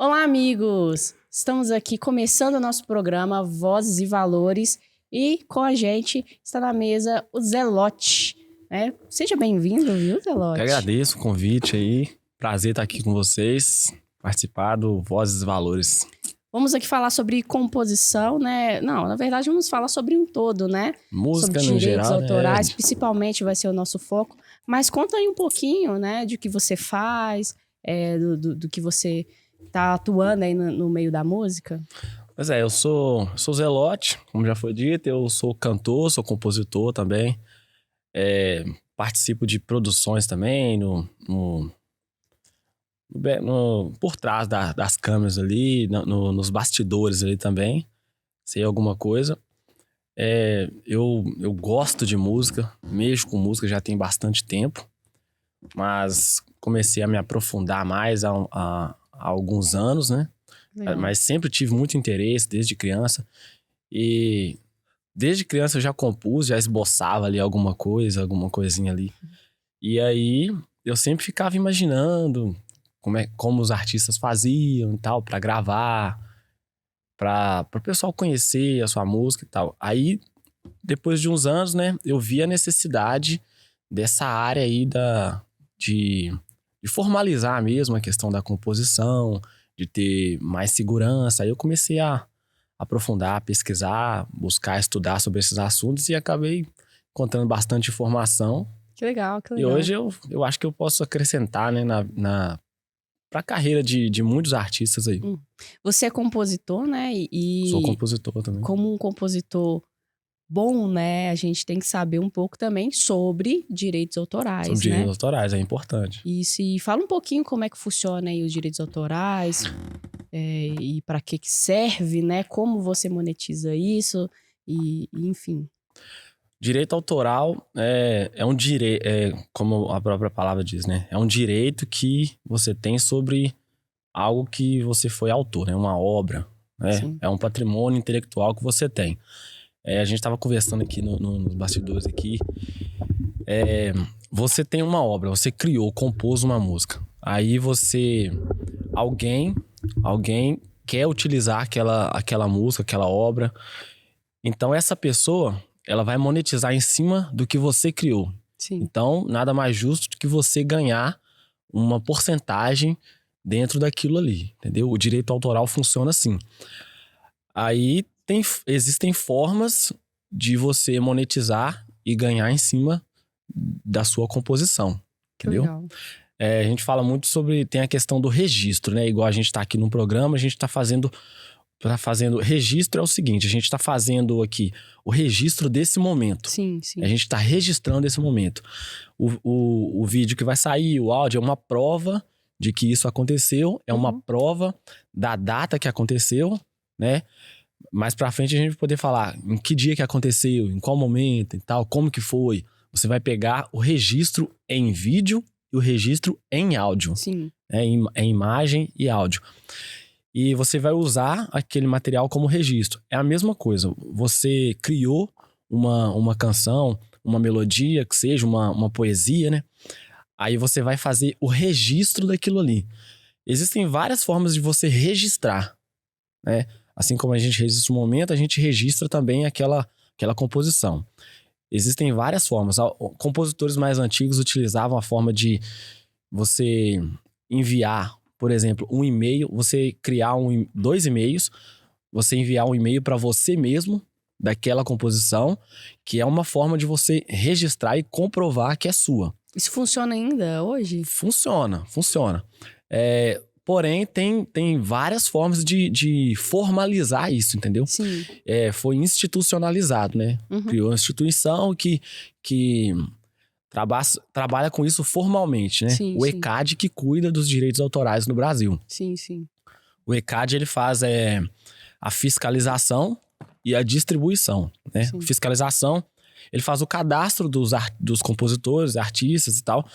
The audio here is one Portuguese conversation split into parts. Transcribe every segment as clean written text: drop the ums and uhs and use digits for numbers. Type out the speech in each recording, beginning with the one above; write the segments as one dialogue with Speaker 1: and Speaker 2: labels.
Speaker 1: Olá, amigos! Estamos aqui começando o nosso programa Vozes e Valores e com a gente está na mesa o Zelote, né? Seja bem-vindo, viu, Zelote?
Speaker 2: Eu agradeço o convite aí. Prazer estar aqui com vocês, participar do Vozes e Valores.
Speaker 1: Vamos aqui falar sobre composição, né? Não, na verdade vamos falar sobre um todo, né?
Speaker 2: Música
Speaker 1: sobre
Speaker 2: no
Speaker 1: direitos
Speaker 2: geral,
Speaker 1: autorais,
Speaker 2: né?
Speaker 1: principalmente vai ser o nosso foco. Mas conta aí um pouquinho, né, de que você faz, do que você tá atuando aí no meio da música.
Speaker 2: Pois é, eu sou Zelote, como já foi dito, eu sou cantor, sou compositor também. Participo de produções também, por trás das câmeras ali, nos bastidores ali também. Sei alguma coisa. Eu gosto de música, mexo com música já tem bastante tempo, mas comecei a me aprofundar mais há alguns anos, né?
Speaker 1: Legal.
Speaker 2: Mas sempre tive muito interesse desde criança. E desde criança eu já compus, já esboçava ali alguma coisinha ali. E aí eu sempre ficava imaginando como os artistas faziam e tal, pra gravar, pra o pessoal conhecer a sua música e tal. Aí, depois de uns anos, né, eu vi a necessidade dessa área aí de formalizar mesmo a questão da composição, de ter mais segurança. Aí eu comecei a aprofundar, pesquisar, buscar estudar sobre esses assuntos e acabei encontrando bastante informação.
Speaker 1: Que legal, que
Speaker 2: E
Speaker 1: legal.
Speaker 2: hoje eu acho que eu posso acrescentar, né, pra carreira de muitos artistas aí.
Speaker 1: Você é compositor, né?
Speaker 2: Sou compositor também.
Speaker 1: Como um compositor bom, né? A gente tem que saber um pouco também sobre direitos autorais,
Speaker 2: Sobre direitos
Speaker 1: né?
Speaker 2: autorais, é importante.
Speaker 1: Isso, e fala um pouquinho como é que funciona aí os direitos autorais, e para que serve, né? Como você monetiza isso, e enfim.
Speaker 2: Direito autoral é um direito, como a própria palavra diz, né? É um direito que você tem sobre algo que você foi autor, né? Uma obra, né?
Speaker 1: Sim.
Speaker 2: É um patrimônio intelectual que você tem. A gente estava conversando aqui nos bastidores aqui. Você tem uma obra, você criou, compôs uma música. Aí alguém quer utilizar aquela música, aquela obra. Então essa pessoa, ela vai monetizar em cima do que você criou.
Speaker 1: Sim.
Speaker 2: Então, nada mais justo do que você ganhar uma porcentagem dentro daquilo ali, entendeu? O direito autoral funciona assim. Aí existem formas de você monetizar e ganhar em cima da sua composição, entendeu?
Speaker 1: Legal.
Speaker 2: A gente fala muito sobre, tem a questão do registro, né? Igual a gente tá aqui no programa, a gente tá fazendo registro é o seguinte, a gente tá fazendo aqui o registro desse momento.
Speaker 1: Sim, sim.
Speaker 2: A gente tá registrando esse momento. O vídeo que vai sair, o áudio, é uma prova de que isso aconteceu, é uma prova da data que aconteceu, né? Mais pra frente a gente vai poder falar em que dia que aconteceu, em qual momento e tal, como que foi. Você vai pegar o registro em vídeo e o registro em áudio.
Speaker 1: Sim.
Speaker 2: Em imagem e áudio. E você vai usar aquele material como registro. É a mesma coisa. Você criou uma canção, uma melodia, que seja uma poesia, né? Aí você vai fazer o registro daquilo ali. Existem várias formas de você registrar, né? Assim como a gente registra o momento, a gente registra também aquela composição. Existem várias formas. Compositores mais antigos utilizavam a forma de você enviar, por exemplo, um e-mail, você criar 2 e-mails, você enviar um e-mail para você mesmo daquela composição, que é uma forma de você registrar e comprovar que é sua.
Speaker 1: Isso funciona ainda hoje?
Speaker 2: Funciona. Porém, tem várias formas de formalizar isso, entendeu?
Speaker 1: Sim.
Speaker 2: Foi institucionalizado, né? Criou uma instituição que trabalha com isso formalmente, né?
Speaker 1: Sim,
Speaker 2: o
Speaker 1: sim.
Speaker 2: ECAD que cuida dos direitos autorais no Brasil.
Speaker 1: Sim, sim.
Speaker 2: O ECAD, ele faz a fiscalização e a distribuição, né?
Speaker 1: Sim.
Speaker 2: Fiscalização, ele faz o cadastro dos compositores, artistas e tal,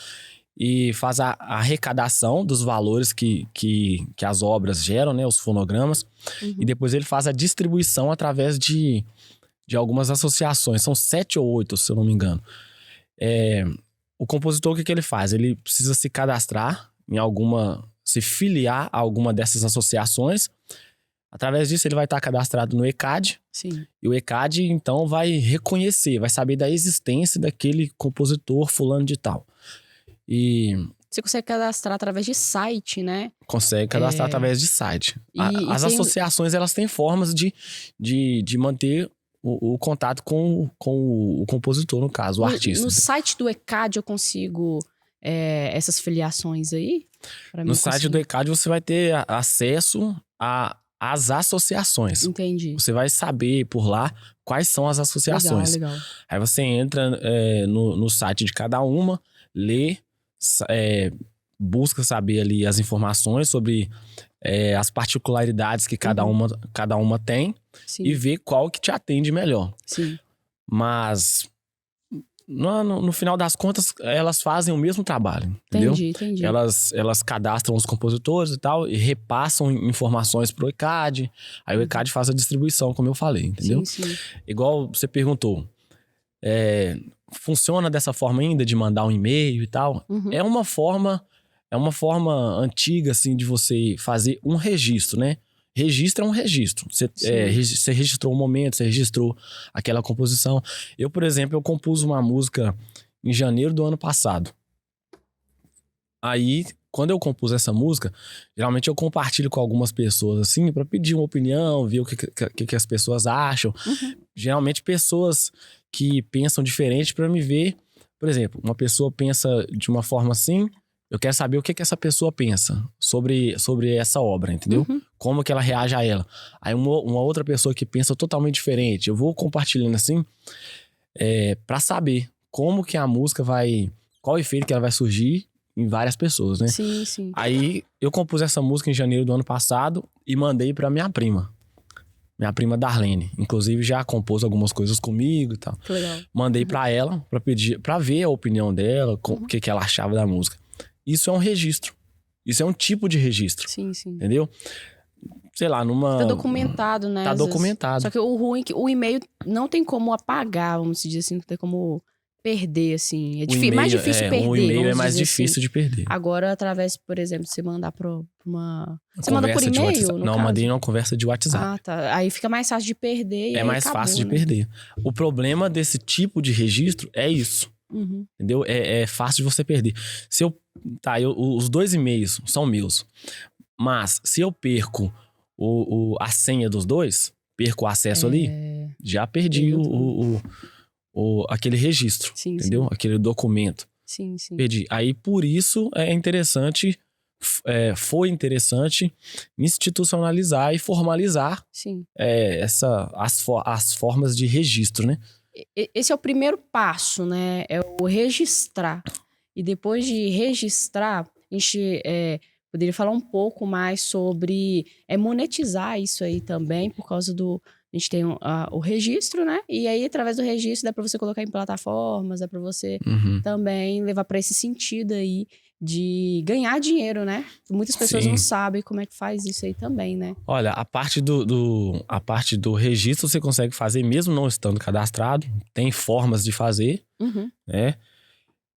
Speaker 2: e faz a arrecadação dos valores que as obras geram, né? Os fonogramas. E depois ele faz a distribuição através de algumas associações. São 7 ou 8, se eu não me engano. O compositor, o que ele faz? Ele precisa se cadastrar em alguma se filiar a alguma dessas associações. Através disso, ele vai estar cadastrado no ECAD.
Speaker 1: Sim.
Speaker 2: E o ECAD, então, vai reconhecer, vai saber da existência daquele compositor fulano de tal. E
Speaker 1: Você consegue cadastrar através de site, né?
Speaker 2: consegue cadastrar através de site. As associações, elas têm formas de manter o contato com o compositor, no caso, o artista.
Speaker 1: No site do ECAD eu consigo essas filiações aí?
Speaker 2: No site do ECAD você vai ter acesso às associações.
Speaker 1: Entendi.
Speaker 2: Você vai saber por lá quais são as associações.
Speaker 1: Legal.
Speaker 2: Aí você entra no site de cada uma, lê, busca saber ali as informações sobre as particularidades que cada uma tem.
Speaker 1: Sim.
Speaker 2: E ver qual que te atende melhor.
Speaker 1: Sim.
Speaker 2: Mas no final das contas, elas fazem o mesmo trabalho, entendeu?
Speaker 1: Entendi.
Speaker 2: Elas cadastram os compositores e tal, e repassam informações pro ECAD. Aí o ECAD faz a distribuição, como eu falei, entendeu?
Speaker 1: Sim.
Speaker 2: Igual você perguntou, funciona dessa forma ainda, de mandar um e-mail e tal?
Speaker 1: Uhum.
Speaker 2: É uma forma antiga, assim, de você fazer um registro, né? Registro é um registro. Você registrou um momento, você registrou aquela composição. Eu, por exemplo, eu compus uma música em janeiro do ano passado. Aí, quando eu compus essa música, geralmente eu compartilho com algumas pessoas, assim, pra pedir uma opinião, ver o que as pessoas acham.
Speaker 1: Uhum.
Speaker 2: Geralmente, pessoas que pensam diferente pra me ver. Por exemplo, uma pessoa pensa de uma forma assim, eu quero saber o que essa pessoa pensa sobre essa obra, entendeu?
Speaker 1: Uhum.
Speaker 2: Como que ela reage a ela. Aí uma outra pessoa que pensa totalmente diferente. Eu vou compartilhando assim pra saber como que a música qual efeito que ela vai surgir em várias pessoas, né?
Speaker 1: Sim.
Speaker 2: Aí eu compus essa música em janeiro do ano passado e mandei pra minha prima. Minha prima Darlene. Inclusive já compôs algumas coisas comigo e tal.
Speaker 1: Que legal.
Speaker 2: Mandei pra ela, pra ver a opinião dela, o que ela achava da música. Isso é um registro. Isso é um tipo de registro.
Speaker 1: Sim.
Speaker 2: Entendeu? Sei lá,
Speaker 1: Tá documentado, né?
Speaker 2: Tá documentado.
Speaker 1: Só que o ruim é que o e-mail não tem como apagar, vamos dizer assim, não tem como perder, assim. É mais difícil perder.
Speaker 2: O e-mail é mais
Speaker 1: dizer
Speaker 2: difícil
Speaker 1: assim.
Speaker 2: de perder.
Speaker 1: Agora, através, por exemplo, você mandar pra uma... Você manda por e-mail?
Speaker 2: Não, mandei numa conversa de WhatsApp.
Speaker 1: Ah, tá. Aí fica mais fácil de perder e
Speaker 2: é
Speaker 1: aí
Speaker 2: mais
Speaker 1: acabou,
Speaker 2: fácil de
Speaker 1: né?
Speaker 2: perder. O problema desse tipo de registro é isso.
Speaker 1: Uhum.
Speaker 2: Entendeu? É fácil de você perder. Os 2 e-mails são meus. Mas se eu perco a senha dos 2, perco o acesso ali, já perdi aquele registro.
Speaker 1: Sim,
Speaker 2: entendeu?
Speaker 1: Sim.
Speaker 2: Aquele documento.
Speaker 1: Sim.
Speaker 2: Perdi. Aí por isso é interessante, foi interessante institucionalizar e formalizar
Speaker 1: Sim.
Speaker 2: as formas de registro, né?
Speaker 1: Esse é o primeiro passo, né? É o registrar. E depois de registrar, a gente poderia falar um pouco mais sobre monetizar isso aí também, por causa do... A gente tem o registro, né? E aí, através do registro, dá pra você colocar em plataformas, dá pra você também levar pra esse sentido aí de ganhar dinheiro, né? Muitas pessoas não sabem como é que faz isso aí também, né?
Speaker 2: Olha, a parte do registro você consegue fazer mesmo não estando cadastrado. Tem formas de fazer, né?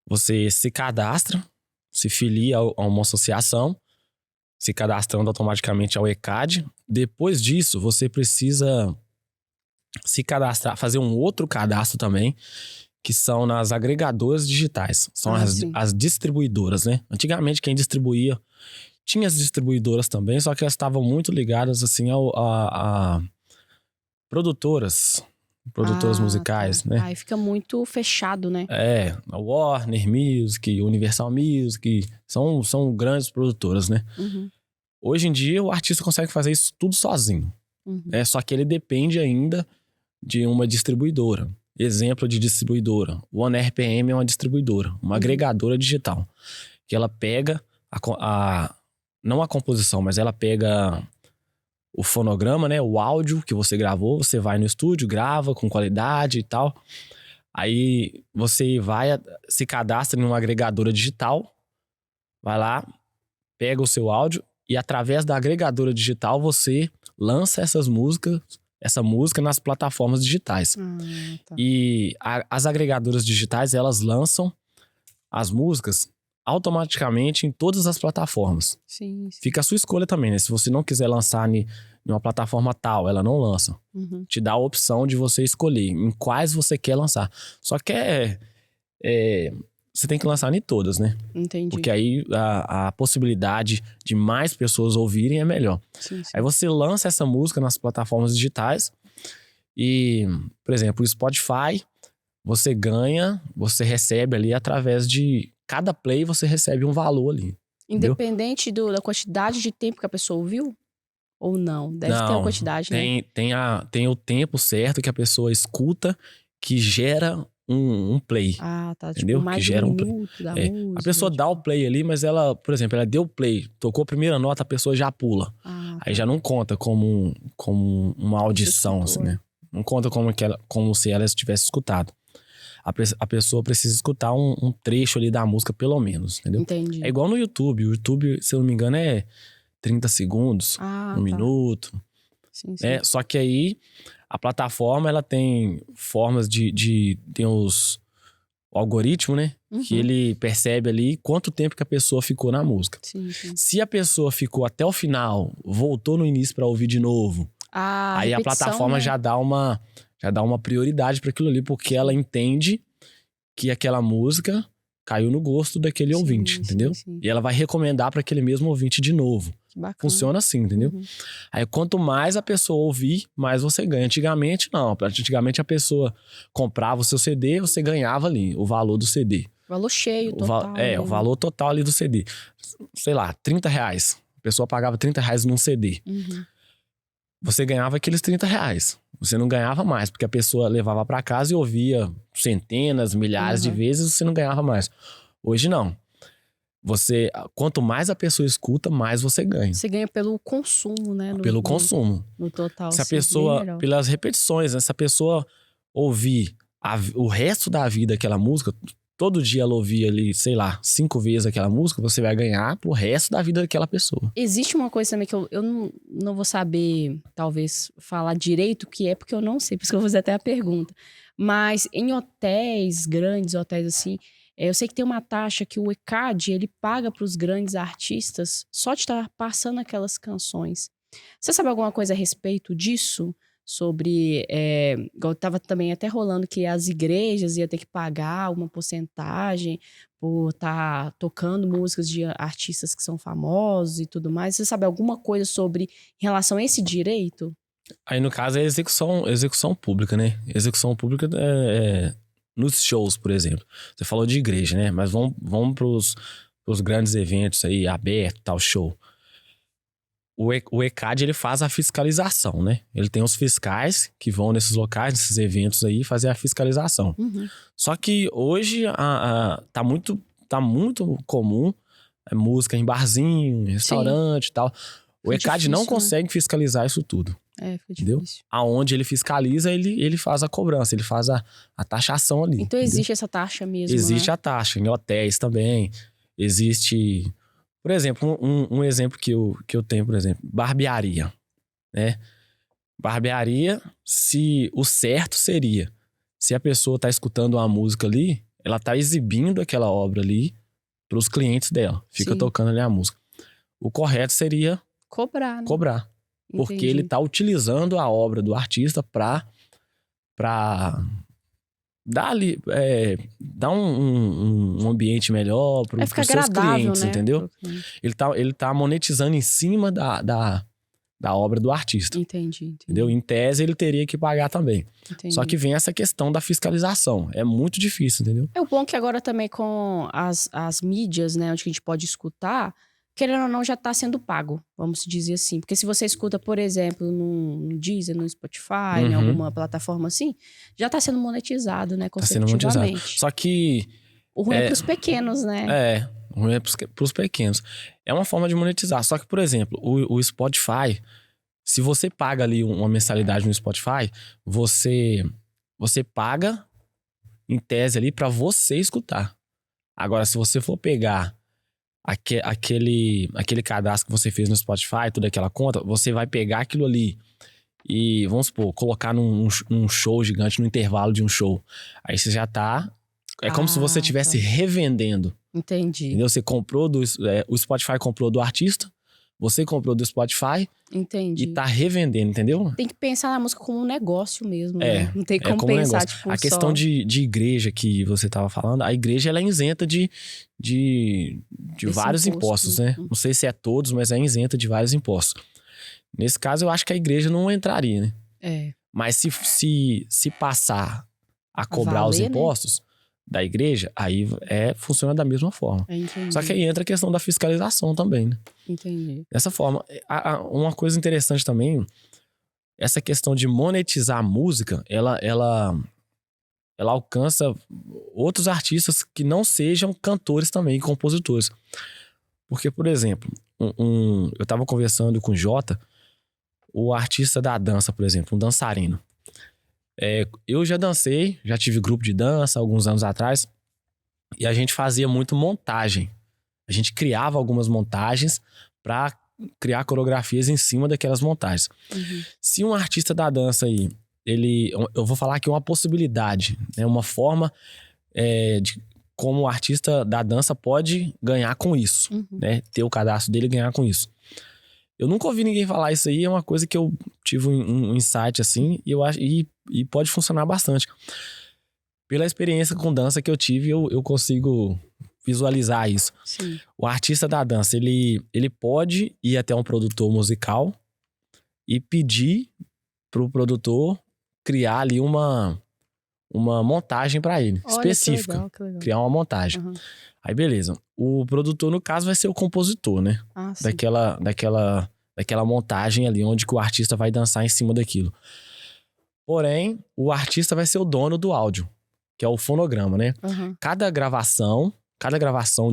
Speaker 2: Você se cadastra, se filia a uma associação, se cadastrando automaticamente ao ECAD. Depois disso, você precisa se cadastrar, fazer um outro cadastro também, que são nas agregadoras digitais. São as distribuidoras, né? Antigamente, quem distribuía... Tinha as distribuidoras também, só que elas estavam muito ligadas, assim, a produtoras musicais, né?
Speaker 1: Aí fica muito fechado, né?
Speaker 2: A Warner Music, Universal Music, são grandes produtoras, né? Hoje em dia, o artista consegue fazer isso tudo sozinho. Só que ele depende ainda de uma distribuidora. Exemplo de distribuidora. O OneRPM é uma distribuidora, uma agregadora digital. Que ela pega não a composição, mas ela pega o fonograma, né? O áudio que você gravou, você vai no estúdio, grava com qualidade e tal. Aí você se cadastra numa agregadora digital, vai lá, pega o seu áudio e através da agregadora digital você lança essa música nas plataformas digitais.
Speaker 1: Tá.
Speaker 2: E as agregadoras digitais, elas lançam as músicas automaticamente em todas as plataformas.
Speaker 1: Sim.
Speaker 2: Fica a sua escolha também, né? Se você não quiser lançar em uma plataforma tal, ela não lança. Te dá a opção de você escolher em quais você quer lançar. Só que você tem que lançar em todas, né?
Speaker 1: Entendi.
Speaker 2: Porque aí a possibilidade de mais pessoas ouvirem é melhor.
Speaker 1: Sim.
Speaker 2: Aí você lança essa música nas plataformas digitais e, por exemplo, o Spotify, você ganha, você recebe ali através de... Cada play você recebe um valor ali.
Speaker 1: Independente da quantidade de tempo que a pessoa ouviu? Ou não? Deve ter uma quantidade, né?
Speaker 2: Tem o tempo certo que a pessoa escuta que gera um play.
Speaker 1: Ah, tá.
Speaker 2: Entendeu?
Speaker 1: Tipo, mais
Speaker 2: que
Speaker 1: de
Speaker 2: gera
Speaker 1: um
Speaker 2: um play.
Speaker 1: minuto da música.
Speaker 2: A pessoa dá o play ali, mas ela, por exemplo, ela deu play, tocou a primeira nota, a pessoa já pula. Aí já não conta como uma audição, assim, né? Não conta como se ela tivesse escutado. A pessoa precisa escutar um trecho ali da música, pelo menos, entendeu?
Speaker 1: Entendi.
Speaker 2: É igual no YouTube. O YouTube, se eu não me engano, é 30 segundos, um minuto.
Speaker 1: Sim.
Speaker 2: Só que aí, a plataforma, ela tem formas tem o algoritmo, né? Que ele percebe ali quanto tempo que a pessoa ficou na música.
Speaker 1: Sim.
Speaker 2: Se a pessoa ficou até o final, voltou no início pra ouvir de novo, aí a plataforma, né, já dá uma prioridade para aquilo ali, porque ela entende que aquela música caiu no gosto daquele ouvinte, entendeu? E ela vai recomendar para aquele mesmo ouvinte de novo. Funciona assim, entendeu? Aí quanto mais a pessoa ouvir, mais você ganha. Antigamente, não. Antigamente a pessoa comprava o seu CD, você ganhava ali o valor do CD.
Speaker 1: Valor cheio, total.
Speaker 2: O valor total ali do CD. Sei lá, R$30. A pessoa pagava R$30 num CD. Você ganhava aqueles R$30. Você não ganhava mais, porque a pessoa levava para casa e ouvia centenas, milhares de vezes, você não ganhava mais. Hoje não. Quanto mais a pessoa escuta, mais você ganha.
Speaker 1: Você ganha pelo consumo, né?
Speaker 2: Pelo consumo.
Speaker 1: No total.
Speaker 2: Se a pessoa, pelas repetições, né? Se a pessoa ouvir o resto da vida aquela música, todo dia ela ouvir ali, sei lá, 5 vezes aquela música, você vai ganhar pro resto da vida daquela pessoa.
Speaker 1: Existe uma coisa também que eu não vou saber, talvez, falar direito o que é, porque eu não sei, por isso que eu vou fazer até a pergunta. Mas em hotéis, grandes hotéis assim, eu sei que tem uma taxa que o ECAD, ele paga para os grandes artistas só de estar passando aquelas canções. Você sabe alguma coisa a respeito disso? Sobre, igual estava também até rolando que as igrejas iam ter que pagar uma porcentagem por estar tocando músicas de artistas que são famosos e tudo mais. Você sabe alguma coisa sobre em relação a esse direito?
Speaker 2: Aí, no caso, é execução pública, né? Execução pública nos shows, por exemplo. Você falou de igreja, né? Mas vamos pros grandes eventos aí, aberto, tal, show. O ECAD, ele faz a fiscalização, né? Ele tem os fiscais que vão nesses locais, nesses eventos aí, fazer a fiscalização. Só que hoje tá muito comum música em barzinho, restaurante e tal. O ECAD não consegue fiscalizar isso tudo.
Speaker 1: Fica
Speaker 2: entendeu?
Speaker 1: Difícil.
Speaker 2: Aonde ele fiscaliza, ele faz a cobrança, ele faz a taxação ali.
Speaker 1: Então existe essa taxa mesmo,
Speaker 2: existe,
Speaker 1: né?
Speaker 2: a taxa, em hotéis também. Existe... Por exemplo, um exemplo que eu tenho, por exemplo, barbearia, né? Barbearia, o certo seria, se a pessoa tá escutando uma música ali, ela tá exibindo aquela obra ali pros clientes dela. Fica tocando ali a música. O correto seria
Speaker 1: cobrar, né?
Speaker 2: Cobrar. Porque ele tá utilizando a obra do artista pra dar ali, dar um ambiente melhor pros seus clientes, né? Entendeu? Ele tá monetizando em cima da obra do artista.
Speaker 1: Entendi.
Speaker 2: Entendeu? Em tese, ele teria que pagar também.
Speaker 1: Entendi.
Speaker 2: Só que vem essa questão da fiscalização. É muito difícil, entendeu?
Speaker 1: É o bom que agora também com as mídias, né, onde a gente pode escutar, querendo ou não, já tá sendo pago, vamos dizer assim. Porque se você escuta, por exemplo, no Deezer, no Spotify, em alguma plataforma assim, já tá sendo monetizado, né, consecutivamente.
Speaker 2: Tá sendo monetizado. Só que...
Speaker 1: O ruim é pros pequenos, né?
Speaker 2: O ruim é pros pequenos. É uma forma de monetizar. Só que, por exemplo, o Spotify, se você paga ali uma mensalidade no Spotify, você paga, em tese ali, pra você escutar. Agora, se você for pegar aquele cadastro que você fez no Spotify, toda aquela conta, você vai pegar aquilo ali e, vamos supor, colocar num show gigante, no intervalo de um show. Aí você já tá... É como se você estivesse revendendo
Speaker 1: Entendi.
Speaker 2: Entendeu? Você comprou o Spotify comprou do artista, você comprou do Spotify
Speaker 1: Entendi.
Speaker 2: e tá revendendo, entendeu?
Speaker 1: Tem que pensar na música como um negócio mesmo, né? Não tem como
Speaker 2: como um
Speaker 1: pensar,
Speaker 2: negócio.
Speaker 1: tipo,
Speaker 2: A questão
Speaker 1: só...
Speaker 2: de igreja que você tava falando, a igreja ela é isenta de vários
Speaker 1: imposto,
Speaker 2: impostos, né? Não sei se é todos, mas é isenta de vários impostos. Nesse caso, eu acho que a igreja não entraria, né? Mas se passar a cobrar os
Speaker 1: valer,
Speaker 2: impostos da igreja, aí funciona da mesma forma.
Speaker 1: Entendi.
Speaker 2: Só que aí entra a questão da fiscalização também, né?
Speaker 1: Entendi.
Speaker 2: Dessa forma, uma coisa interessante também, essa questão de monetizar a música, ela alcança outros artistas que não sejam cantores também, compositores. Porque, por exemplo, eu tava conversando com o Jota, o artista da dança, por exemplo, um dançarino. Eu já dancei, já tive grupo de dança alguns anos atrás, e a gente fazia muito montagem. A gente criava algumas montagens para criar coreografias em cima daquelas montagens.
Speaker 1: Uhum.
Speaker 2: Se um artista da dança aí, eu vou falar aqui uma possibilidade, né, uma forma de como o artista da dança pode ganhar com isso, né, ter o cadastro dele e ganhar com isso. Eu nunca ouvi ninguém falar isso aí, é uma coisa que eu tive um insight assim, e eu acho e pode funcionar bastante. Pela experiência com dança que eu tive, eu consigo visualizar isso.
Speaker 1: Sim.
Speaker 2: O artista da dança, ele pode ir até um produtor musical e pedir pro produtor criar ali uma montagem para ele, específica.
Speaker 1: Que legal.
Speaker 2: Criar uma montagem.
Speaker 1: Uhum.
Speaker 2: Aí beleza. O produtor, no caso, vai ser o compositor, né?
Speaker 1: Sim.
Speaker 2: Daquela montagem ali, onde que o artista vai dançar em cima daquilo. Porém, o artista vai ser o dono do áudio, que é o fonograma, né?
Speaker 1: Uhum.
Speaker 2: Cada gravação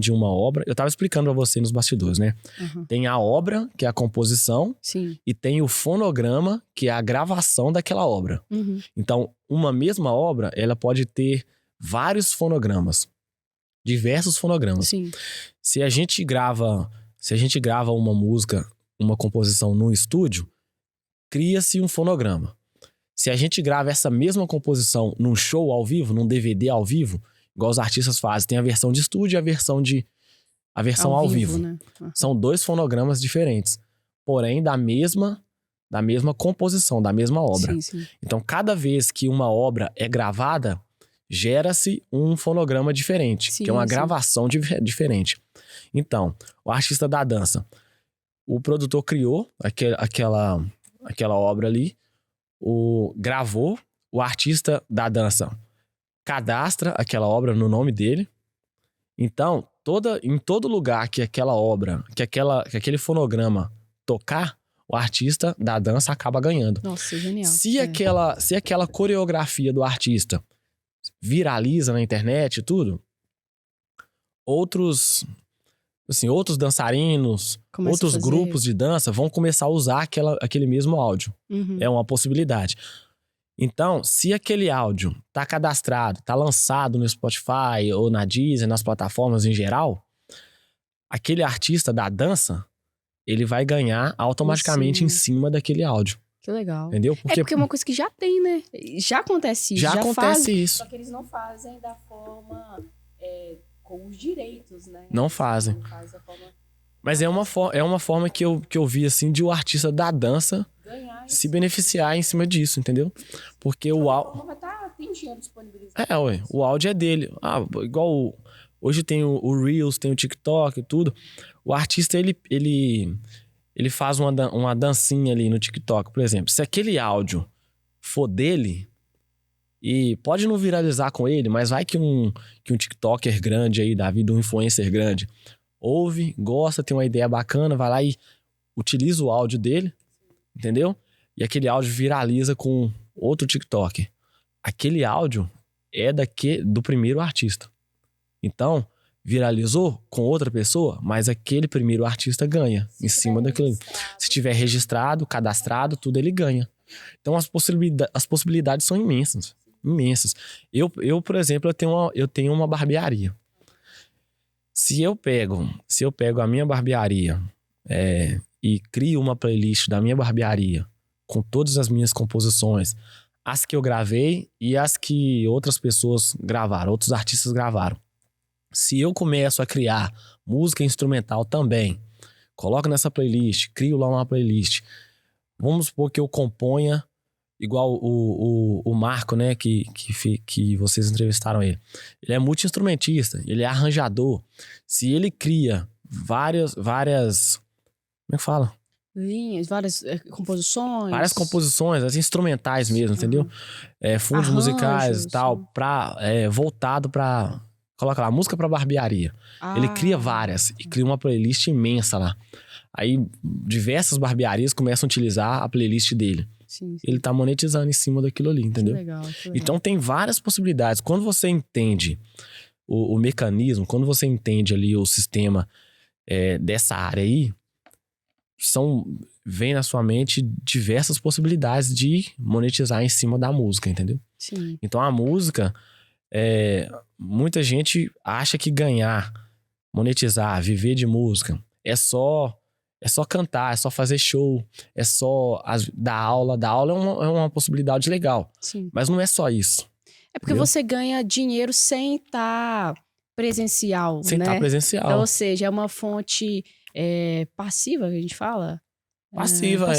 Speaker 2: de uma obra, eu tava explicando pra você nos bastidores, né?
Speaker 1: Uhum.
Speaker 2: Tem a obra, que é a composição,
Speaker 1: Sim.
Speaker 2: e tem o fonograma, que é a gravação daquela obra.
Speaker 1: Uhum.
Speaker 2: Então, uma mesma obra, ela pode ter vários fonogramas, diversos fonogramas.
Speaker 1: Sim.
Speaker 2: Se a gente grava uma música, uma composição no estúdio, cria-se um fonograma. Se a gente grava essa mesma composição num show ao vivo, num DVD ao vivo, igual os artistas fazem, tem a versão de estúdio e a versão ao vivo.
Speaker 1: Né?
Speaker 2: São 2 fonogramas diferentes, porém da mesma composição, da mesma obra.
Speaker 1: Sim.
Speaker 2: Então, cada vez que uma obra é gravada, gera-se um fonograma diferente, que é uma gravação diferente. Então, o artista da dança, o produtor criou aquela obra ali, gravou, o artista da dança cadastra aquela obra no nome dele. Então, em todo lugar que aquela obra, que aquele fonograma tocar, o artista da dança acaba ganhando.
Speaker 1: Nossa, genial.
Speaker 2: Se aquela coreografia do artista viraliza na internet e tudo, outros dançarinos, outros grupos de dança vão começar a usar aquele mesmo áudio.
Speaker 1: Uhum.
Speaker 2: É uma possibilidade. Então, se aquele áudio tá cadastrado, tá lançado no Spotify ou na Deezer, nas plataformas em geral, aquele artista da dança, ele vai ganhar automaticamente em cima daquele áudio.
Speaker 1: Que legal.
Speaker 2: Entendeu?
Speaker 1: Porque é uma coisa que já tem, né? Já acontece isso.
Speaker 2: Já acontece isso.
Speaker 1: Só que eles não fazem da forma... com os direitos, né?
Speaker 2: Não fazem.
Speaker 1: Não faz a forma...
Speaker 2: Mas é uma forma que eu vi, assim, de o artista da dança se beneficiar em cima disso, entendeu? Porque o áudio...
Speaker 1: Tem dinheiro disponibilizado.
Speaker 2: O áudio é dele. Igual hoje tem o Reels, tem o TikTok e tudo. O artista, ele faz uma dancinha ali no TikTok, por exemplo. Se aquele áudio for dele, e pode não viralizar com ele, mas vai que um TikToker grande aí da vida, um influencer grande, ouve, gosta, tem uma ideia bacana, vai lá e utiliza o áudio dele, entendeu? E aquele áudio viraliza com outro TikToker. Aquele áudio é do primeiro artista. Então, viralizou com outra pessoa, mas aquele primeiro artista ganha em cima daquilo. Se tiver registrado, cadastrado, tudo ele ganha. Então, as possibilidades são imensas. Imensas. Eu, por exemplo, eu tenho uma barbearia. Se eu pego a minha barbearia e crio uma playlist da minha barbearia com todas as minhas composições, as que eu gravei e as que outras pessoas gravaram, outros artistas gravaram. Se eu começo a criar música instrumental também, coloco nessa playlist, crio lá uma playlist. Vamos supor que eu componha igual o Marco, né, que vocês entrevistaram ele. Ele é multi-instrumentista, ele é arranjador. Se ele cria várias, como é que fala?
Speaker 1: Linhas, várias composições.
Speaker 2: Várias composições, as instrumentais mesmo, entendeu? Fundos musicais e tal, voltado pra... Coloca lá, música pra barbearia. Ele cria várias e cria uma playlist imensa lá. Aí diversas barbearias começam a utilizar a playlist dele.
Speaker 1: Sim.
Speaker 2: Ele tá monetizando em cima daquilo ali, entendeu?
Speaker 1: Que legal.
Speaker 2: Então tem várias possibilidades. Quando você entende o mecanismo, quando você entende ali o sistema dessa área aí, vem na sua mente diversas possibilidades de monetizar em cima da música, entendeu?
Speaker 1: Sim.
Speaker 2: Então a música, muita gente acha que monetizar, viver de música, é só cantar, é só fazer show, é só dar aula. Dar aula é uma possibilidade legal.
Speaker 1: Sim.
Speaker 2: Mas não é só isso.
Speaker 1: É porque você ganha dinheiro sem estar presencial,
Speaker 2: sem
Speaker 1: né?
Speaker 2: estar presencial.
Speaker 1: Então, ou seja, é uma fonte passiva, que a gente fala?
Speaker 2: Passiva.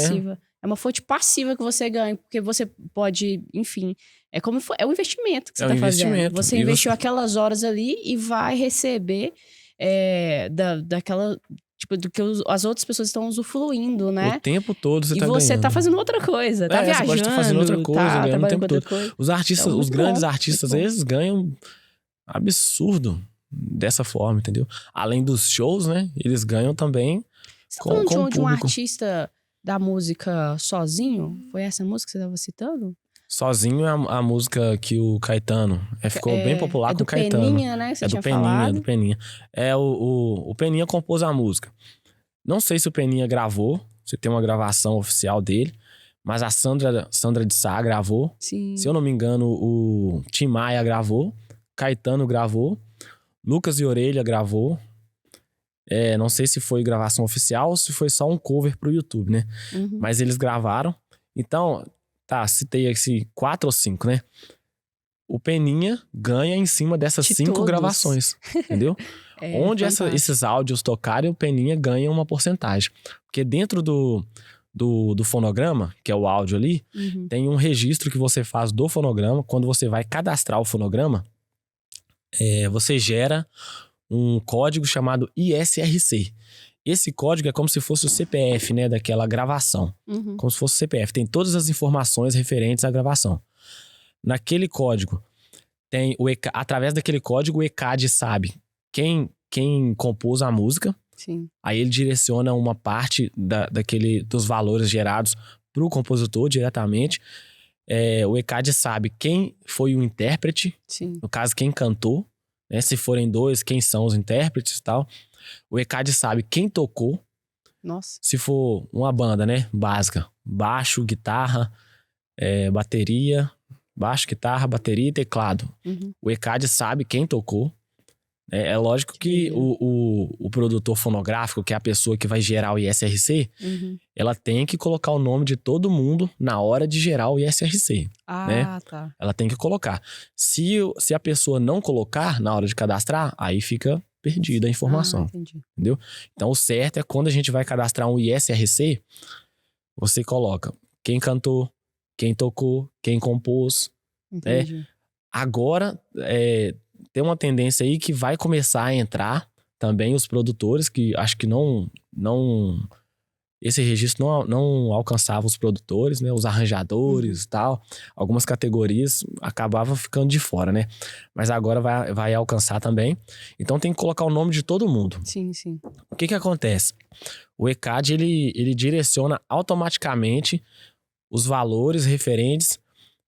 Speaker 1: É uma fonte passiva que você ganha, porque você pode, enfim... É um investimento que você está fazendo. Você investiu aquelas horas ali e vai receber daquela... Tipo, do que as outras pessoas estão usufruindo, né?
Speaker 2: O tempo todo você tá
Speaker 1: ganhando. E você tá fazendo outra coisa, tá viajando. Você pode estar fazendo outra coisa,
Speaker 2: ganhando o tempo todo. Os artistas, os grandes artistas, eles ganham absurdo dessa forma, entendeu? Além dos shows, né? Eles ganham também com o público.
Speaker 1: De um artista da música sozinho? Foi essa música que você estava citando?
Speaker 2: Sozinho é a música que o Caetano ficou bem popular com o Caetano.
Speaker 1: É do Peninha, né? Que você tinha falado.
Speaker 2: É do Peninha. O Peninha compôs a música. Não sei se o Peninha gravou, se tem uma gravação oficial dele, mas a Sandra de Sá gravou.
Speaker 1: Sim.
Speaker 2: Se eu não me engano, o Tim Maia gravou, Caetano gravou, Lucas e Orelha gravou. Não sei se foi gravação oficial ou se foi só um cover pro YouTube, né?
Speaker 1: Uhum.
Speaker 2: Mas eles gravaram. Então... citei esse 4 ou 5, né? O Peninha ganha em cima dessas 5 gravações, entendeu? Onde esses áudios tocarem, o Peninha ganha uma porcentagem. Porque dentro do fonograma, que é o áudio ali, tem um registro que você faz do fonograma. Quando você vai cadastrar o fonograma, você gera um código chamado ISRC. Esse código é como se fosse o CPF, né, daquela gravação. Como se fosse o CPF. Tem todas as informações referentes à gravação. Naquele código, através daquele código, o ECAD sabe quem compôs a música.
Speaker 1: Sim.
Speaker 2: Aí ele direciona uma parte dos valores gerados para o compositor diretamente. O ECAD sabe quem foi o intérprete.
Speaker 1: Sim.
Speaker 2: No caso, quem cantou. Né, se forem 2, quem são os intérpretes e tal. O ECAD sabe quem tocou.
Speaker 1: Nossa.
Speaker 2: Se for uma banda, né? Básica. Baixo, guitarra, bateria. Baixo, guitarra, bateria e teclado. O ECAD sabe quem tocou. É lógico que o produtor fonográfico, que é a pessoa que vai gerar o ISRC, ela tem que colocar o nome de todo mundo na hora de gerar o ISRC. Né?
Speaker 1: Tá.
Speaker 2: Ela tem que colocar. Se a pessoa não colocar na hora de cadastrar, aí fica perdida a informação.
Speaker 1: Entendi.
Speaker 2: Entendeu? Então o certo é quando a gente vai cadastrar um ISRC, você coloca quem cantou, quem tocou, quem compôs.
Speaker 1: Entendi.
Speaker 2: Agora, tem uma tendência aí que vai começar a entrar também os produtores, que acho que não esse registro não alcançava os produtores, né? Os arranjadores e tal. Algumas categorias acabavam ficando de fora, né? Mas agora vai alcançar também. Então tem que colocar o nome de todo mundo.
Speaker 1: Sim.
Speaker 2: O que acontece? O ECAD, ele direciona automaticamente os valores referentes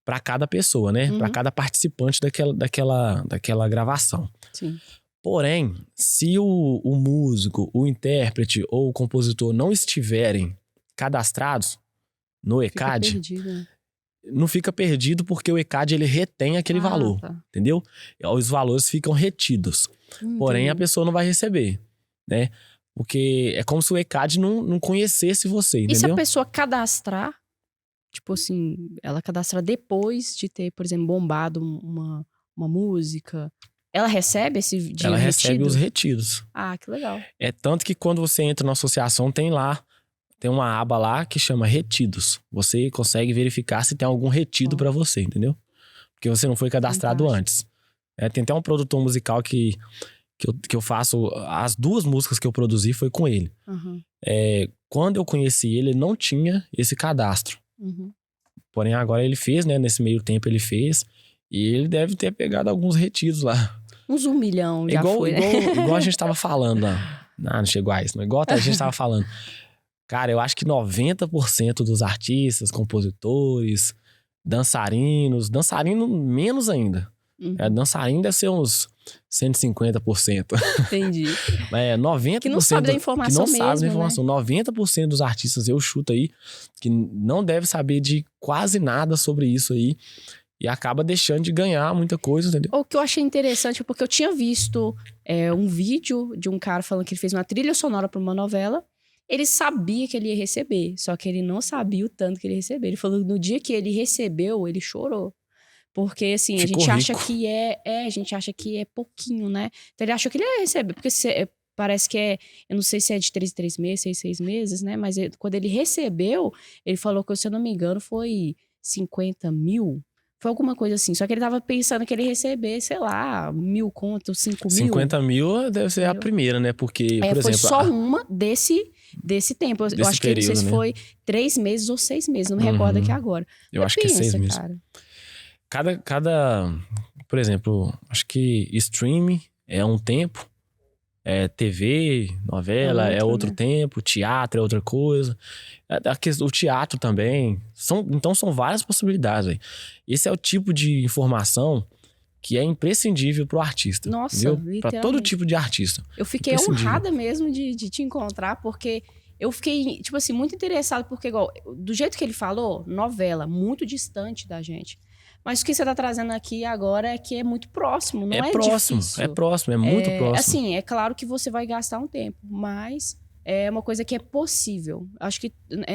Speaker 2: para cada pessoa, né? Para cada participante daquela gravação.
Speaker 1: Sim.
Speaker 2: Porém, se o músico, o intérprete ou o compositor não estiverem cadastrados no ECAD,
Speaker 1: perdido, né?
Speaker 2: Não fica perdido porque o ECAD ele retém aquele valor, entendeu? Os valores ficam retidos. Porém, a pessoa não vai receber, né? Porque é como se o ECAD não conhecesse você, entendeu?
Speaker 1: E se a pessoa cadastrar, tipo assim, ela cadastra depois de ter, por exemplo, bombado uma música... Ela recebe esse dinheiro
Speaker 2: Ela recebe
Speaker 1: retido?
Speaker 2: os retidos.
Speaker 1: Ah, que legal.
Speaker 2: É tanto que quando você entra na associação, tem uma aba lá que chama retidos. Você consegue verificar se tem algum retido pra você, entendeu? Porque você não foi cadastrado
Speaker 1: Fantástico.
Speaker 2: antes. Tem até um produtor musical que eu faço... As 2 músicas que eu produzi foi com ele.
Speaker 1: Uhum.
Speaker 2: Quando eu conheci ele, ele não tinha esse cadastro.
Speaker 1: Uhum.
Speaker 2: Porém, agora ele fez, né? Nesse meio tempo ele fez. E ele deve ter pegado alguns retidos lá.
Speaker 1: Uns 1 milhão já
Speaker 2: Igual,
Speaker 1: foi, né?
Speaker 2: igual a gente tava falando lá. Não chegou a isso. Não. Igual a gente tava falando. Cara, eu acho que 90% dos artistas, compositores, dançarinos menos ainda.
Speaker 1: Uhum.
Speaker 2: Dançarino deve ser uns 150%.
Speaker 1: Entendi.
Speaker 2: 90%.
Speaker 1: Que não sabe da informação
Speaker 2: que não sabe da
Speaker 1: mesmo,
Speaker 2: informação. 90% dos artistas, eu chuto aí, que não deve saber de quase nada sobre isso aí. E acaba deixando de ganhar muita coisa, entendeu?
Speaker 1: O que eu achei interessante é porque eu tinha visto um vídeo de um cara falando que ele fez uma trilha sonora para uma novela. Ele sabia que ele ia receber, só que ele não sabia o tanto que ele ia receber. Ele falou que no dia que ele recebeu, ele chorou. Porque, assim,
Speaker 2: Ficou
Speaker 1: a gente acha
Speaker 2: rico.
Speaker 1: que a gente acha que é pouquinho, né? Então ele achou que ele ia receber, porque parece que eu não sei se é de 3 em 3 meses, 6 meses, né? Mas quando ele recebeu, ele falou que, se eu não me engano, foi 50 mil. Foi alguma coisa assim. Só que ele tava pensando que ele ia receber, sei lá, 1.000 conto, 5 mil.
Speaker 2: 50 mil deve ser a primeira, né? Porque, por
Speaker 1: foi
Speaker 2: exemplo...
Speaker 1: só uma desse tempo. Eu
Speaker 2: Desse
Speaker 1: acho que não sei
Speaker 2: período,
Speaker 1: se
Speaker 2: né?
Speaker 1: foi 3 meses ou 6 meses. Não me recordo aqui agora.
Speaker 2: Eu acho que é 6 meses.
Speaker 1: Cara.
Speaker 2: Por exemplo, acho que streaming é um tempo, TV, novela é outro,
Speaker 1: né?
Speaker 2: tempo, teatro é outra coisa. O teatro também. Então são várias possibilidades aí. Esse é o tipo de informação que é imprescindível pro artista.
Speaker 1: Nossa,
Speaker 2: entendeu? Pra todo tipo de artista.
Speaker 1: Eu fiquei honrada mesmo de te encontrar, porque eu fiquei, tipo assim, muito interessada, porque, igual, do jeito que ele falou, novela, muito distante da gente. Mas o que você tá trazendo aqui agora é que é muito próximo, não é
Speaker 2: próximo,
Speaker 1: difícil.
Speaker 2: É próximo, é muito próximo.
Speaker 1: Assim, é claro que você vai gastar um tempo, mas é uma coisa que é possível. Acho que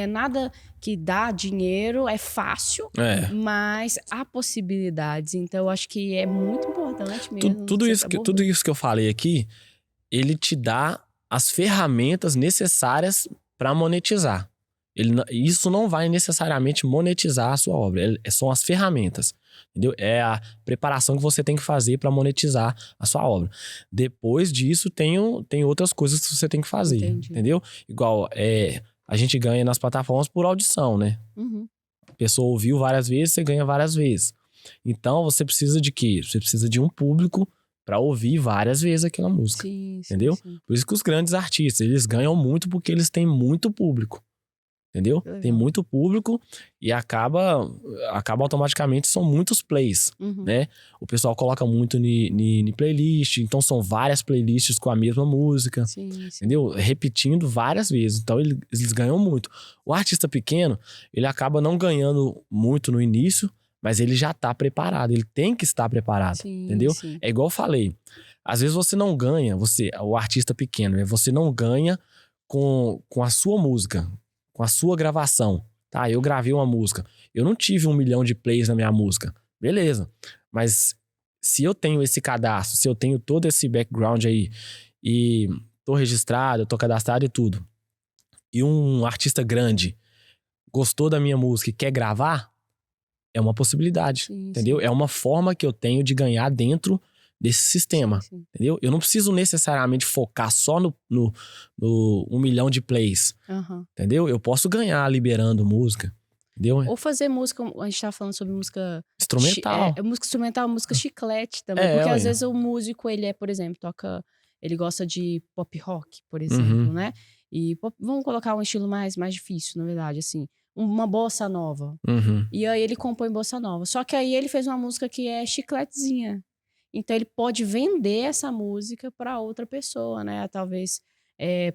Speaker 1: nada que dá dinheiro é fácil, mas há possibilidades. Então, eu acho que é muito importante mesmo.
Speaker 2: Tudo isso que eu falei aqui, ele te dá as ferramentas necessárias para monetizar. Isso não vai necessariamente monetizar a sua obra. São as ferramentas. Entendeu? É a preparação que você tem que fazer para monetizar a sua obra. Depois disso, tem outras coisas que você tem que fazer.
Speaker 1: Entendi.
Speaker 2: Entendeu? Igual, a gente ganha nas plataformas por audição, né?
Speaker 1: Uhum.
Speaker 2: A pessoa ouviu várias vezes, você ganha várias vezes. Então, você precisa de quê? Você precisa de um público para ouvir várias vezes aquela música.
Speaker 1: Sim,
Speaker 2: entendeu?
Speaker 1: Sim.
Speaker 2: Por isso que os grandes artistas, eles ganham muito porque eles têm muito público. Entendeu? Tem muito público e acaba automaticamente, são muitos plays, né? O pessoal coloca muito em playlist, então são várias playlists com a mesma música, entendeu? Repetindo várias vezes, então eles ganham muito. O artista pequeno, ele acaba não ganhando muito no início, mas ele já tá preparado, ele tem que estar preparado, entendeu? É igual eu falei, às vezes você não ganha, o artista pequeno, né? Você não ganha com a sua música, com a sua gravação, tá? Eu gravei uma música. Eu não tive 1 milhão de plays na minha música. Beleza. Mas se eu tenho esse cadastro, se eu tenho todo esse background aí e tô registrado, eu tô cadastrado e tudo, e um artista grande gostou da minha música e quer gravar, é uma possibilidade, entendeu? É uma forma que eu tenho de ganhar dentro desse sistema, entendeu? Eu não preciso necessariamente focar só no 1 milhão de plays, entendeu? Eu posso ganhar liberando música, entendeu?
Speaker 1: Ou fazer música, a gente tá falando sobre música...
Speaker 2: Instrumental.
Speaker 1: Música instrumental, música chiclete também. Porque às vezes o músico, ele por exemplo, ele gosta de pop rock, por exemplo, né? E vamos colocar um estilo mais difícil, na verdade, assim. Uma bossa nova. E aí ele compõe bossa nova. Só que aí ele fez uma música que é chicletezinha. Então, ele pode vender essa música para outra pessoa, né? Talvez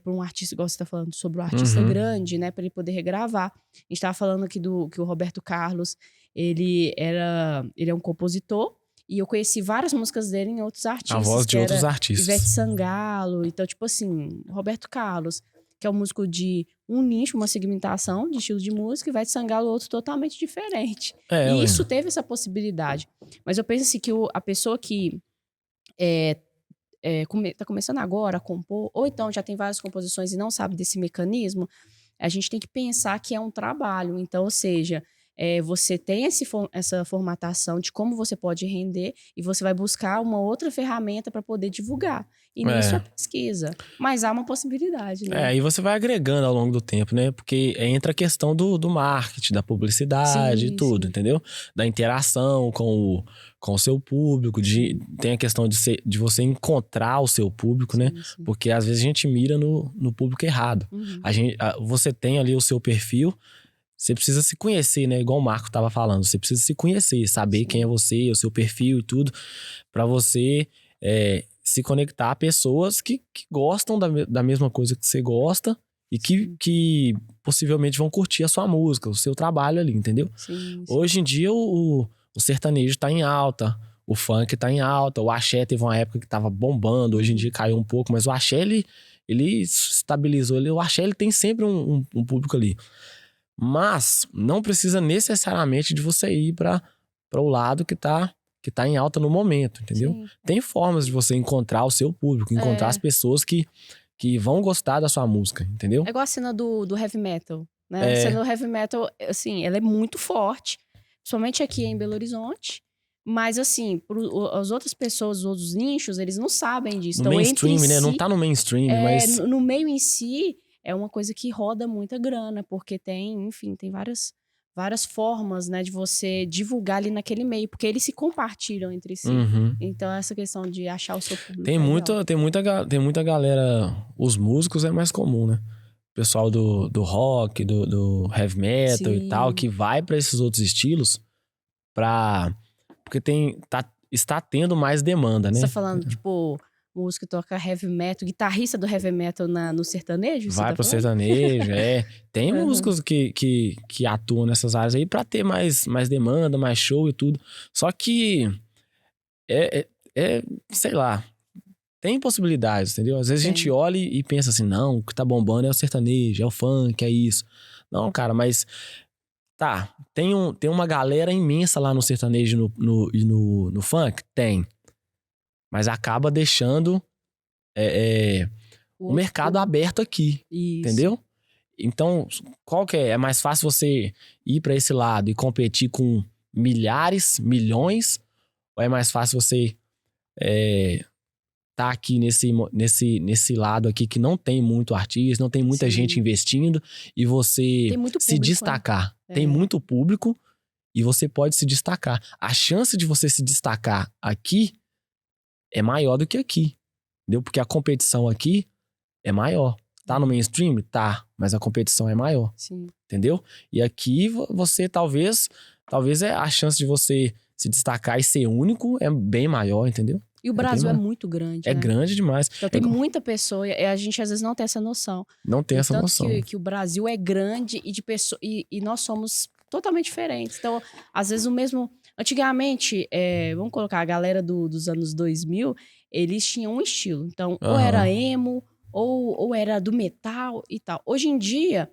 Speaker 1: para um artista, igual você está falando, sobre o artista grande, né? Para ele poder regravar. A gente estava falando aqui que o Roberto Carlos, ele é um compositor. E eu conheci várias músicas dele em outros artistas.
Speaker 2: A voz de outros artistas.
Speaker 1: Ivete Sangalo. Então, tipo assim, Roberto Carlos, que é um músico de um nicho, uma segmentação de estilo de música, e Ivete Sangalo, outro totalmente diferente. E isso teve essa possibilidade. Mas eu penso assim, que a pessoa que tá começando agora a compor, ou então já tem várias composições e não sabe desse mecanismo, a gente tem que pensar que é um trabalho. Então, ou seja, você tem essa formatação de como você pode render e você vai buscar uma outra ferramenta para poder divulgar. E nisso é pesquisa. Mas há uma possibilidade, né?
Speaker 2: E você vai agregando ao longo do tempo, né? Porque entra a questão do marketing, da publicidade e tudo, entendeu? Da interação com o seu público, tem a questão de você encontrar o seu público, né?
Speaker 1: Sim.
Speaker 2: Porque às vezes a gente mira no público errado. Você tem ali o seu perfil, você precisa se conhecer, né? Igual o Marco tava falando, você precisa se conhecer, saber quem é você, o seu perfil e tudo, para você se conectar a pessoas que gostam da mesma coisa que você gosta e que possivelmente vão curtir a sua música, o seu trabalho ali, entendeu?
Speaker 1: Sim.
Speaker 2: Hoje em dia o sertanejo tá em alta, o funk tá em alta, o axé teve uma época que tava bombando, hoje em dia caiu um pouco, mas o axé ele estabilizou, o axé ele tem sempre um público ali. Mas não precisa necessariamente de você ir para o lado que tá em alta no momento, entendeu?
Speaker 1: Sim.
Speaker 2: Tem formas de você encontrar o seu público, encontrar as pessoas que vão gostar da sua música, entendeu?
Speaker 1: É igual a cena do heavy metal, né? A cena do heavy metal, assim, ela é muito forte, principalmente aqui em Belo Horizonte. Mas, assim, as outras pessoas, os outros nichos, eles não sabem disso.
Speaker 2: No
Speaker 1: então,
Speaker 2: mainstream,
Speaker 1: entre
Speaker 2: né?
Speaker 1: si,
Speaker 2: Não tá no mainstream, mas...
Speaker 1: No meio em si, é uma coisa que roda muita grana, porque tem várias formas, né, de você divulgar ali naquele meio, porque eles se compartilham entre si. Então, essa questão de achar o seu público.
Speaker 2: Tem muita galera, os músicos é mais comum, né? O pessoal do rock, do heavy metal e tal, que vai pra esses outros estilos porque está tendo mais demanda, né?
Speaker 1: Você tá falando, tipo, músico que toca heavy metal, guitarrista do heavy metal no sertanejo?
Speaker 2: Vai pro sertanejo, Tem músicos que atuam nessas áreas aí pra ter mais demanda, mais show e tudo. Só que sei lá, tem possibilidades, entendeu? Às vezes a gente olha e pensa assim, não, o que tá bombando é o sertanejo, é o funk, é isso. Não, cara, mas tem uma galera imensa lá no sertanejo e no funk? Tem. Mas acaba deixando o mercado aberto aqui, entendeu? Então, qual que é? É mais fácil você ir pra esse lado e competir com milhares, milhões? Ou é mais fácil você tá aqui nesse lado aqui que não tem muito artista, não tem muita gente investindo e você se destacar?
Speaker 1: Né?
Speaker 2: Tem muito público e você pode se destacar. A chance de você se destacar aqui é maior do que aqui, entendeu? Porque a competição aqui é maior. Tá no mainstream? Tá, mas a competição é maior.
Speaker 1: Sim.
Speaker 2: Entendeu? E aqui você talvez a chance de você se destacar e ser único é bem maior, entendeu?
Speaker 1: E o Brasil é muito grande,
Speaker 2: né? Grande demais.
Speaker 1: Então tem muita pessoa, e a gente às vezes não tem essa noção.
Speaker 2: Não tem essa noção.
Speaker 1: Que o Brasil é grande e nós somos totalmente diferentes. Então, às vezes o mesmo... Antigamente, vamos colocar a galera dos anos 2000, eles tinham um estilo. Então, ou era emo, ou era do metal e tal. Hoje em dia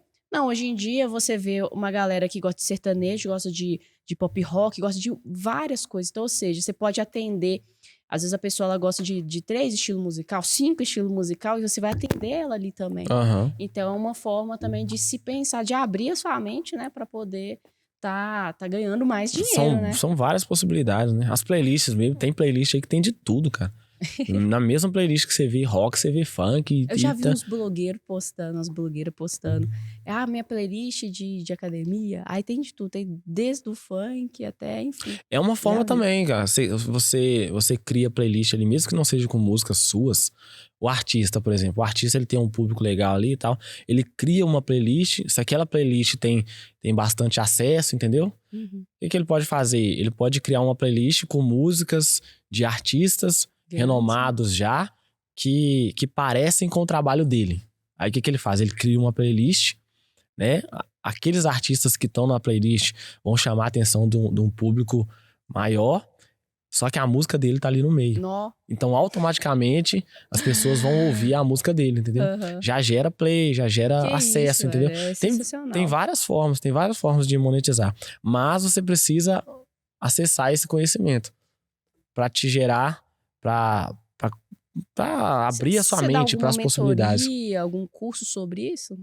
Speaker 1: você vê uma galera que gosta de sertanejo, gosta de pop rock, gosta de várias coisas. Então, ou seja, você pode atender... Às vezes a pessoa ela gosta de 3 estilos musicais, 5 estilos musicais, e você vai atender ela ali também. Então, é uma forma também de se pensar, de abrir a sua mente, né? Pra poder tá ganhando mais dinheiro, né?
Speaker 2: São várias possibilidades, né? As playlists mesmo, tem playlist aí que tem de tudo, cara. Na mesma playlist que você vê rock, você vê funk.
Speaker 1: Eu já vi uns blogueiros postando, minha playlist de academia, aí tem de tudo, tem desde o funk até, enfim.
Speaker 2: É uma forma também, cara. Você cria playlist ali, mesmo que não seja com músicas suas. O artista, por exemplo, ele tem um público legal ali e tal, ele cria uma playlist, se aquela playlist tem bastante acesso, entendeu? O que ele pode fazer? Ele pode criar uma playlist com músicas de artistas renomados já, que parecem com o trabalho dele. Aí o que ele faz? Ele cria uma playlist, né? Aqueles artistas que estão na playlist vão chamar a atenção de um público maior, só que a música dele tá ali no meio. Então, automaticamente, as pessoas vão ouvir a música dele, entendeu? Já gera play, já gera acesso, entendeu? Tem várias formas de monetizar. Mas você precisa acessar esse conhecimento para te gerar pra abrir a sua
Speaker 1: Você dá
Speaker 2: mente para
Speaker 1: alguma
Speaker 2: as possibilidades.
Speaker 1: mentoria, algum curso sobre isso?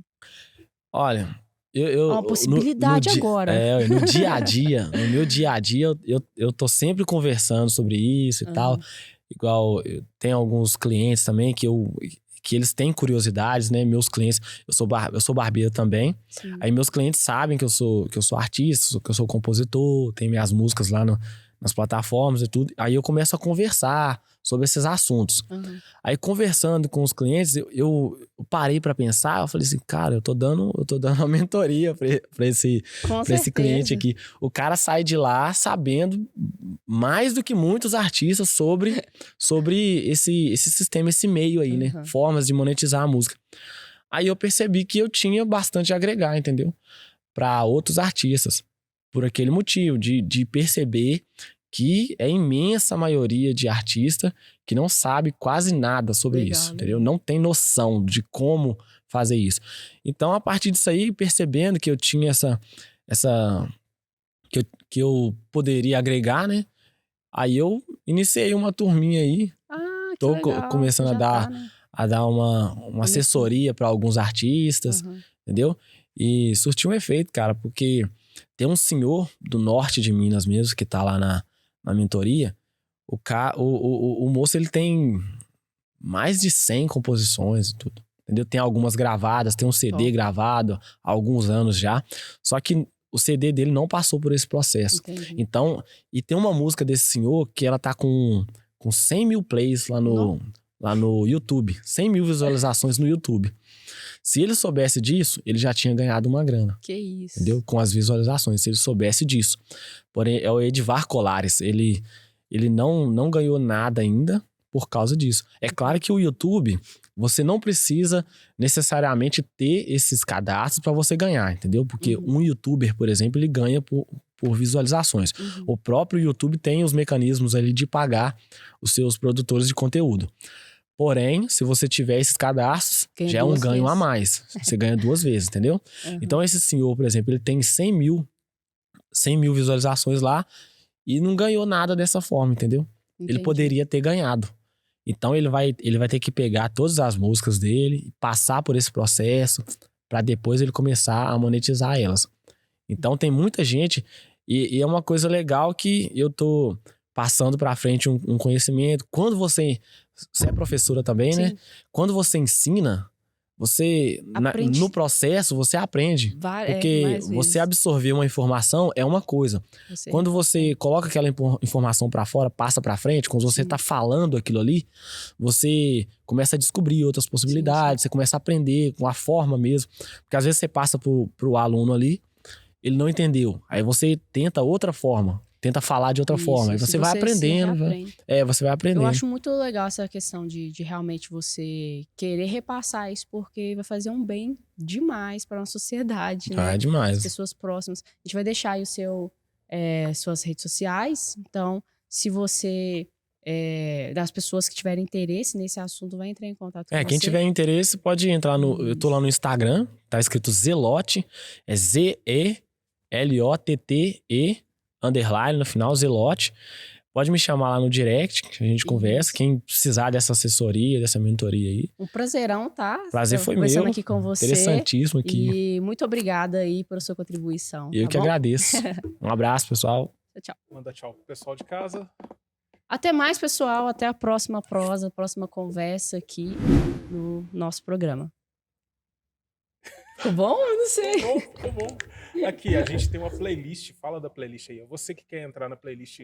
Speaker 2: Olha,
Speaker 1: É uma possibilidade agora.
Speaker 2: no dia a dia, no meu dia a dia, eu tô sempre conversando sobre isso e tal.
Speaker 1: Aham,
Speaker 2: Igual, tem alguns clientes também que eles têm curiosidades, né? Meus clientes, eu sou barbeiro também.
Speaker 1: sim.
Speaker 2: Aí meus clientes sabem que eu sou artista, que eu sou compositor, tenho minhas músicas lá nas plataformas e tudo. Aí eu começo a conversar sobre esses assuntos.
Speaker 1: Aham.
Speaker 2: Aí conversando com os clientes, eu parei pra pensar, eu falei assim, cara, eu tô dando uma mentoria pra esse
Speaker 1: Com
Speaker 2: cliente
Speaker 1: certeza.
Speaker 2: aqui. O cara sai de lá sabendo mais do que muitos artistas sobre esse sistema, esse meio aí, né?
Speaker 1: Aham.
Speaker 2: Formas de monetizar a música. Aí eu percebi que eu tinha bastante a agregar, entendeu? Pra outros artistas. Por aquele motivo, de perceber que é a imensa maioria de artista que não sabe quase nada sobre isso,
Speaker 1: Legal,
Speaker 2: entendeu?
Speaker 1: legal.
Speaker 2: Não tem noção de como fazer isso. Então, a partir disso aí, percebendo que eu tinha que eu poderia agregar, né? Aí eu iniciei uma turminha aí,
Speaker 1: Ah, que
Speaker 2: tô
Speaker 1: legal. Você
Speaker 2: começando
Speaker 1: já tá, né?
Speaker 2: a dar uma
Speaker 1: Começando.
Speaker 2: assessoria para alguns artistas,
Speaker 1: Aham.
Speaker 2: entendeu? E surtiu um efeito, cara, porque tem um senhor do norte de Minas mesmo, que tá lá na mentoria. O moço, ele tem mais de 100 composições e tudo, entendeu? Tem algumas gravadas, tem um CD
Speaker 1: Top.
Speaker 2: gravado há alguns anos já. Só que o CD dele não passou por esse processo.
Speaker 1: Entendi.
Speaker 2: Então, e tem uma música desse senhor que ela tá com 100 mil plays lá no YouTube. 100 mil visualizações no YouTube. Se ele soubesse disso, ele já tinha ganhado uma grana.
Speaker 1: Que isso.
Speaker 2: Entendeu? Com as visualizações, se ele soubesse disso. Porém, é o Edivar Colares. Ele não ganhou nada ainda por causa disso. É claro que o YouTube, você não precisa necessariamente ter esses cadastros para você ganhar, entendeu? Porque
Speaker 1: Uhum.
Speaker 2: um YouTuber, por exemplo, ele ganha por visualizações.
Speaker 1: Uhum.
Speaker 2: O próprio YouTube tem os mecanismos ali de pagar os seus produtores de conteúdo. Porém, se você tiver esses cadastros,
Speaker 1: Ganha
Speaker 2: já é um
Speaker 1: duas
Speaker 2: ganho a
Speaker 1: vezes.
Speaker 2: mais. Você ganha 2 vezes, entendeu?
Speaker 1: Aham.
Speaker 2: Então, esse senhor, por exemplo, ele tem 100 mil visualizações lá e não ganhou nada dessa forma, entendeu? Ele
Speaker 1: Entendi.
Speaker 2: poderia ter ganhado. Então, ele vai ter que pegar todas as músicas dele e passar por esse processo para depois ele começar a monetizar elas. Então, tem muita gente e é uma coisa legal que eu tô passando para frente um conhecimento. Quando você é professora também, né?
Speaker 1: Sim.
Speaker 2: Quando você ensina, você
Speaker 1: Aprende
Speaker 2: no processo você aprende, porque
Speaker 1: mais
Speaker 2: você
Speaker 1: vezes.
Speaker 2: absorver uma informação é uma coisa.
Speaker 1: Você
Speaker 2: Quando
Speaker 1: repassa.
Speaker 2: você coloca aquela informação para fora, passa para frente, quando você
Speaker 1: Sim.
Speaker 2: tá falando aquilo ali, você começa a descobrir outras possibilidades,
Speaker 1: Sim.
Speaker 2: você começa a aprender com a forma mesmo, porque às vezes você passa pro aluno ali, ele não entendeu. Aí você tenta outra forma, tenta falar de outra forma. Aí
Speaker 1: Isso.
Speaker 2: você vai
Speaker 1: Você
Speaker 2: aprendendo.
Speaker 1: reaprende.
Speaker 2: Você vai
Speaker 1: Eu
Speaker 2: aprendendo.
Speaker 1: acho muito legal essa questão de realmente você querer repassar isso, porque vai fazer um bem demais para a nossa sociedade, né?
Speaker 2: É
Speaker 1: As
Speaker 2: demais.
Speaker 1: pessoas próximas. A gente vai deixar aí suas redes sociais. Então, se você, das pessoas que tiverem interesse nesse assunto, vai entrar em contato com
Speaker 2: Quem
Speaker 1: você.
Speaker 2: tiver interesse pode entrar eu tô lá no Instagram, tá escrito Zelote, é ZELOTTE, no final, Zelote. Pode me chamar lá no direct, que a gente conversa.
Speaker 1: Isso.
Speaker 2: Quem precisar dessa assessoria, dessa mentoria aí.
Speaker 1: Um prazerão, tá?
Speaker 2: Prazer foi
Speaker 1: Conversando
Speaker 2: meu.
Speaker 1: aqui com você.
Speaker 2: Interessantíssimo aqui.
Speaker 1: E muito obrigada aí pela sua contribuição.
Speaker 2: Eu
Speaker 1: tá
Speaker 2: que
Speaker 1: bom?
Speaker 2: agradeço. Um abraço, pessoal.
Speaker 1: Tchau.
Speaker 3: Manda tchau pro pessoal de casa.
Speaker 1: Até mais, pessoal. Até a próxima prosa, próxima conversa aqui no nosso programa. Ficou bom? Eu não sei.
Speaker 3: Ficou bom. Aqui, a gente tem uma playlist. Fala da playlist aí. Você que quer entrar na playlist,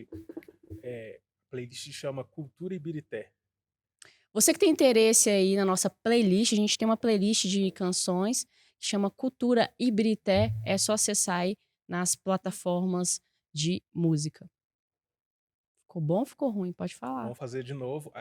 Speaker 3: playlist chama Cultura Ibirité.
Speaker 1: Você que tem interesse aí na nossa playlist, a gente tem uma playlist de canções que chama Cultura Ibirité. É só acessar aí nas plataformas de música. Ficou bom ou ficou ruim? Pode falar.
Speaker 3: Vamos fazer de novo.